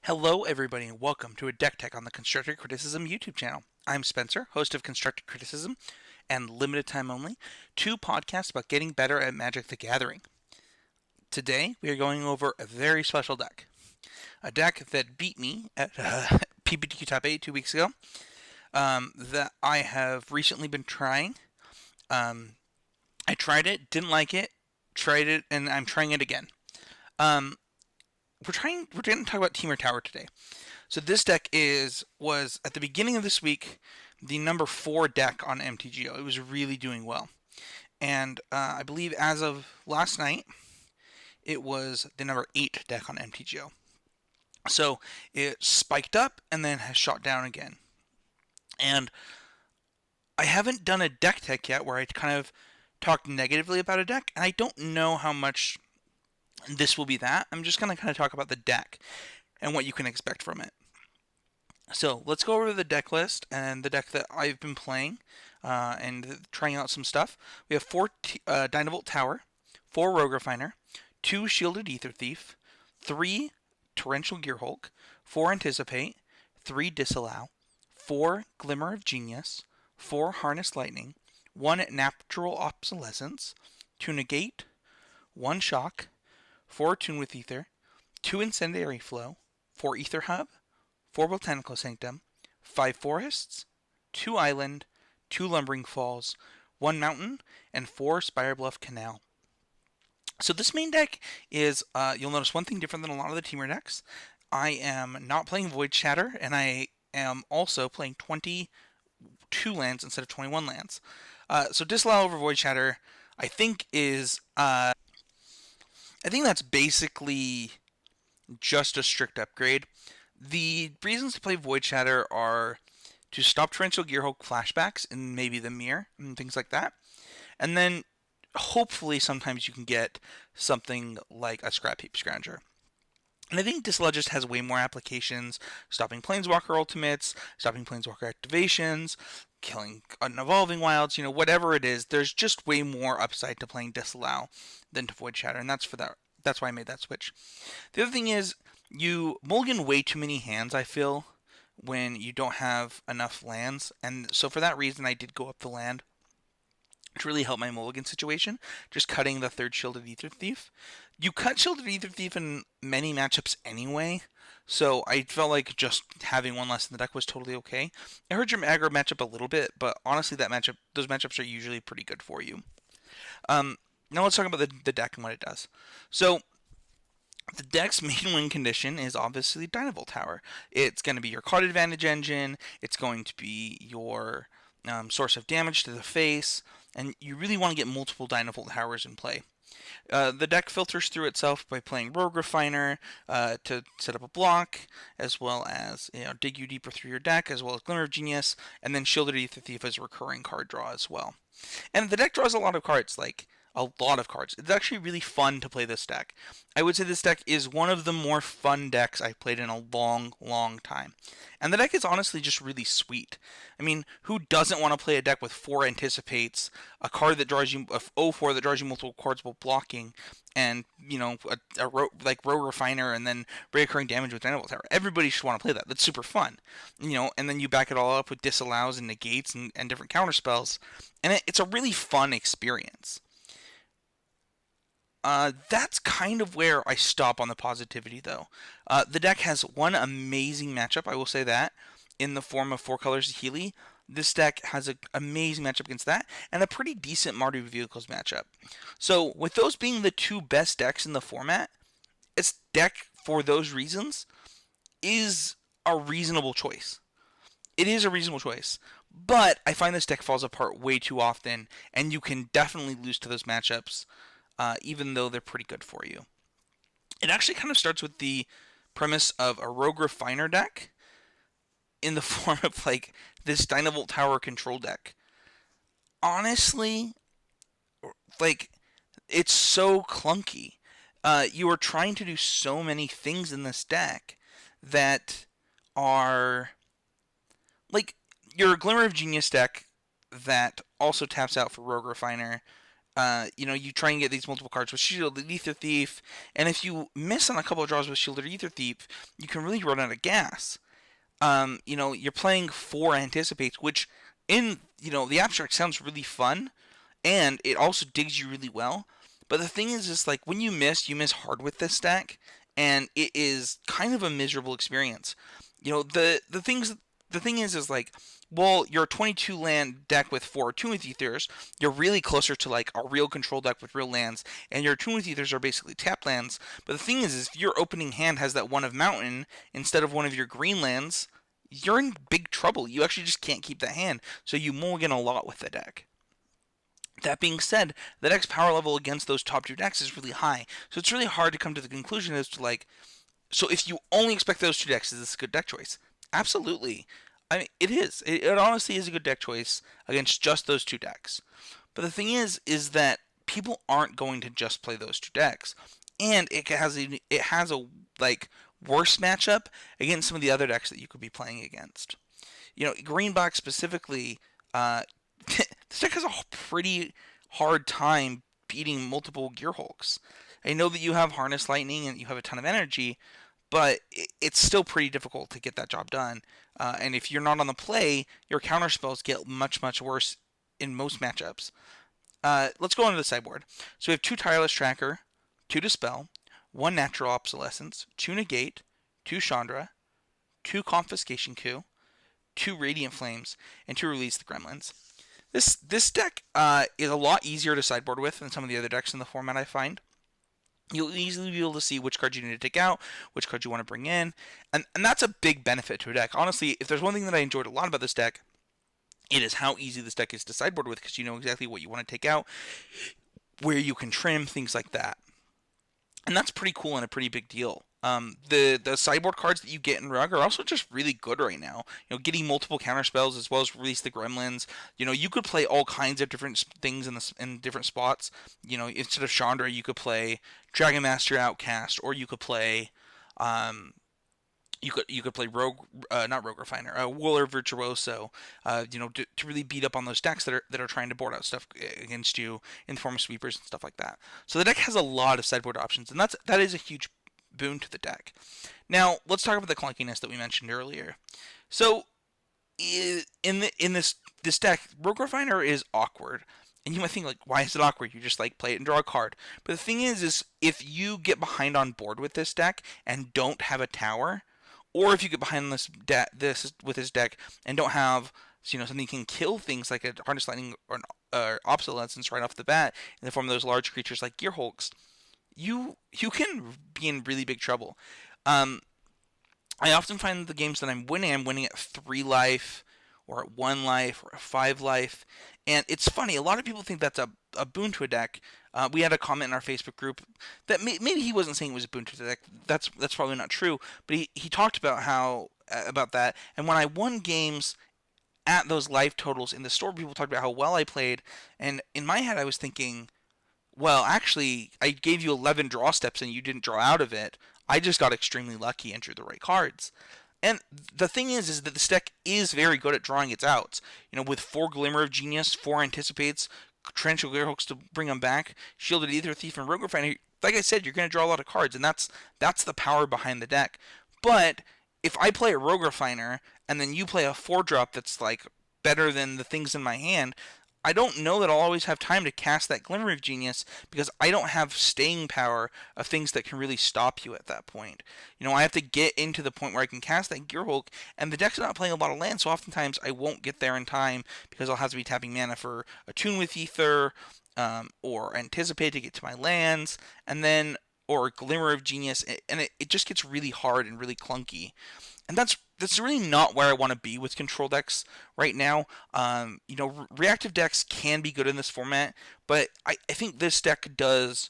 Hello, everybody, and welcome to a Deck Tech on the Constructed Criticism YouTube channel. I'm Spencer, host of Constructed Criticism and Limited Time Only, two podcasts about getting better at Magic the Gathering. Today, we are going over a very special deck. A deck that beat me at PPTQ Top 8 2 weeks ago, that I have recently been trying. I tried it, didn't like it, tried it, and I'm trying it again. We're going to talk about Temur Tower today. So this deck was at the beginning of this week the number 4 deck on MTGO. It was really doing well, and I believe as of last night, it was the number 8 deck on MTGO. So it spiked up and then has shot down again. And I haven't done a deck tech yet where I kind of talked negatively about a deck, and I don't know how much this will be that. I'm just going to kind of talk about the deck and what you can expect from it. So let's go over the deck list and the deck that I've been playing and trying out some stuff. We have 4 Dynavolt Tower, 4 Rogue Refiner, 2 Shielded Aether Thief, 3 Torrential Gearhulk, 4 Anticipate, 3 Disallow, 4 Glimmer of Genius, 4 Harness Lightning, 1 Natural Obsolescence, 2 Negate, 1 Shock, 4 Attune with Aether, 2 Incendiary Flow, 4 Aether Hub, 4 Botanical Sanctum, 5 Forests, 2 Island, 2 Lumbering Falls, 1 Mountain, and 4 Spirebluff Canal. So this main deck is, you'll notice one thing different than a lot of the Temur decks. I am not playing Void Shatter, and I am also playing 22 lands instead of 21 lands. So Disallow over Void Shatter, I think that's basically just a strict upgrade. The reasons to play Void Shatter are to stop Torrential Gearhulk flashbacks and maybe the mirror and things like that. And then hopefully sometimes you can get something like a Scrap Heap Scrounger. And I think Disallow just has way more applications, stopping Planeswalker ultimates, stopping Planeswalker activations, killing Evolving Wilds, whatever it is, there's just way more upside to playing Disallow than to Void Shatter, and that's why I made that switch. The other thing is, you mulligan way too many hands, I feel, when you don't have enough lands, and so for that reason I did go up the land to really help my mulligan situation, just cutting the 3rd Shielded Aether Thief. You cut Shielded Aether Thief in many matchups anyway, so I felt like just having one less in the deck was totally okay. It hurt your aggro matchup a little bit, but honestly those matchups are usually pretty good for you. Now let's talk about the deck and what it does. So the deck's main win condition is obviously Dynavolt Tower. It's going to be your card advantage engine, it's going to be your source of damage to the face, and you really want to get multiple Dynavolt Towers in play. The deck filters through itself by playing Rogue Refiner to set up a block, as well as dig you deeper through your deck, as well as Glimmer of Genius, and then Shielded Aether Thief as a recurring card draw as well. And the deck draws a lot of cards, It's actually really fun to play this deck. I would say this deck is one of the more fun decks I've played in a long, long time. And the deck is honestly just really sweet. I mean, who doesn't want to play a deck with 4 Anticipates, a card that draws you, a 0-4 that draws you multiple cards while blocking, and, like Rogue Refiner and then recurring damage with Dynavolt Tower. Everybody should want to play that. That's super fun. And then you back it all up with Disallows and Negates and different counterspells. And it's a really fun experience. That's kind of where I stop on the positivity, though. The deck has one amazing matchup, I will say that, in the form of 4 Colors of Healy. This deck has an amazing matchup against that, and a pretty decent Mardu Vehicles matchup. So, with those being the 2 best decks in the format, its deck, for those reasons, is a reasonable choice. It is a reasonable choice. But I find this deck falls apart way too often, and you can definitely lose to those matchups, even though they're pretty good for you. It actually kind of starts with the premise of a Rogue Refiner deck in the form of like this Dynavolt Tower control deck. Honestly, like, it's so clunky. You are trying to do so many things in this deck that are like your Glimmer of Genius deck that also taps out for Rogue Refiner you try and get these multiple cards with Shielded Ether Thief, and if you miss on a couple of draws with Shielded Ether Thief, you can really run out of gas. You're playing 4 Anticipates, which in, the abstract sounds really fun, and it also digs you really well. But the thing is like when you miss hard with this deck, and it is kind of a miserable experience. The thing is like, well, your 22 land deck with 4 Attune with Ethers, you're really closer to like a real control deck with real lands, and your Attune with Ethers are basically tap lands. But the thing is if your opening hand has that one of Mountain instead of one of your green lands, you're in big trouble. You actually just can't keep that hand, so you mulligan a lot with the deck. That being said, the deck's power level against those top 2 decks is really high, so it's really hard to come to the conclusion as to like, so if you only expect those 2 decks, is this a good deck choice? Absolutely. I mean, it is. It honestly is a good deck choice against just those 2 decks. But the thing is that people aren't going to just play those 2 decks, and it has a like worse matchup against some of the other decks that you could be playing against. Green box specifically, this deck has a pretty hard time beating multiple Gearhulks. I know that you have Harness Lightning and you have a ton of energy, but it's still pretty difficult to get that job done. And if you're not on the play, your counter spells get much, much worse in most matchups. Let's go on to the sideboard. So we have 2 Tireless Tracker, 2 Dispel, 1 Natural Obsolescence, 2 Negate, 2 Chandra, 2 Confiscation Coup, 2 Radiant Flames, and 2 Release the Gremlins. This deck is a lot easier to sideboard with than some of the other decks in the format, I find. You'll easily be able to see which cards you need to take out, which cards you want to bring in, and that's a big benefit to a deck. Honestly, if there's one thing that I enjoyed a lot about this deck, it is how easy this deck is to sideboard with, because you know exactly what you want to take out, where you can trim, things like that. And that's pretty cool and a pretty big deal. The sideboard cards that you get in Rug are also just really good right now. Getting multiple counter spells as well as Release the Gremlins. You could play all kinds of different things in different spots. Instead of Chandra, you could play Dragonmaster Outcast, or you could play you could play Rogue, not Rogue Refiner, Wooler Virtuoso, to really beat up on those decks that are trying to board out stuff against you in the form of sweepers and stuff like that. So the deck has a lot of sideboard options, and that is a huge boon to the deck. Now let's talk about the clunkiness that we mentioned earlier. So in this deck, Rogue Refiner is awkward. And you might think, like, why is it awkward? You just, like, play it and draw a card. But the thing is if you get behind on board with this deck and don't have a tower, or if you get behind this with this deck and don't have, something can kill things like a Harness Lightning or Obsolescence right off the bat in the form of those large creatures like Gearhulks, you can be in really big trouble. I often find the games that I'm winning at 3 life, or at 1 life, or at 5 life. And it's funny, a lot of people think that's a boon to a deck. We had a comment in our Facebook group that maybe he wasn't saying it was a boon to the deck. That's probably not true. But he talked about about that. And when I won games at those life totals in the store, people talked about how well I played. And in my head, I was thinking, well, actually, I gave you 11 draw steps and you didn't draw out of it. I just got extremely lucky and drew the right cards. And the thing is that this deck is very good at drawing its outs. With 4 Glimmer of Genius, 4 Anticipates, Torrential Gearhulks to bring them back, Shielded Ether Thief, and Rogue Refiner. Like I said, you're going to draw a lot of cards, and that's the power behind the deck. But if I play a Rogue Refiner, and then you play a 4-drop that's like better than the things in my hand, I don't know that I'll always have time to cast that Glimmer of Genius, because I don't have staying power of things that can really stop you at that point. I have to get into the point where I can cast that Gearhulk, and the deck's not playing a lot of lands, so oftentimes I won't get there in time because I'll have to be tapping mana for Attune with Aether, or Anticipate to get to my lands, and then, or Glimmer of Genius, and it just gets really hard and really clunky. And that's really not where I want to be with control decks right now. Reactive decks can be good in this format, but I think this deck does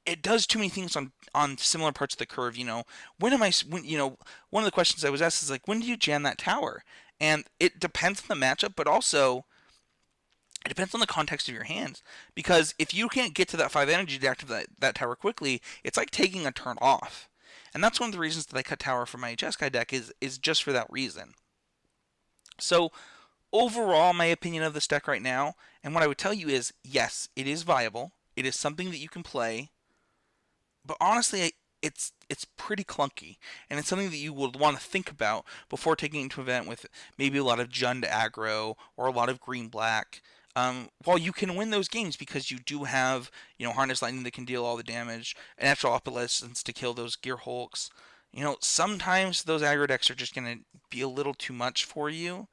it does too many things on similar parts of the curve. One of the questions I was asked is like, when do you jam that tower? And it depends on the matchup, but also it depends on the context of your hands. Because if you can't get to that 5 energy to activate that tower quickly, it's like taking a turn off. And that's one of the reasons that I cut tower from my Jeskai deck is just for that reason. So overall, my opinion of this deck right now, and what I would tell you is, yes, it is viable. It is something that you can play, but honestly, it's pretty clunky, and it's something that you would want to think about before taking it into an event with maybe a lot of Jund aggro or a lot of green black. While you can win those games because you do have, Harness Lightning that can deal all the damage, and Natural Obsolescence to kill those Gearhulks, sometimes those aggro decks are just going to be a little too much for you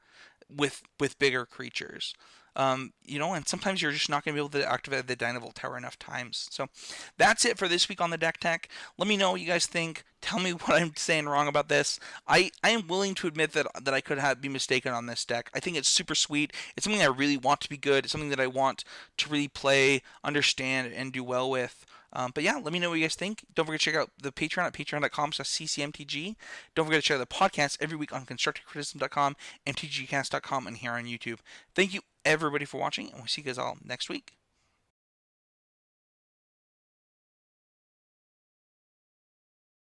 with bigger creatures. And sometimes you're just not going to be able to activate the Dynavolt Tower enough times. So that's it for this week on the Deck Tech. Let me know what you guys think. Tell me what I'm saying wrong about this. I am willing to admit that I could be mistaken on this deck. I think it's super sweet. It's something I really want to be good. It's something that I want to really play, understand, and do well with. But yeah, let me know what you guys think. Don't forget to check out the Patreon at patreon.com/ccmtg. Don't forget to share the podcast every week on constructivecriticism.com, mtgcast.com, and here on YouTube. Thank you everybody for watching, and we'll see you guys all next week.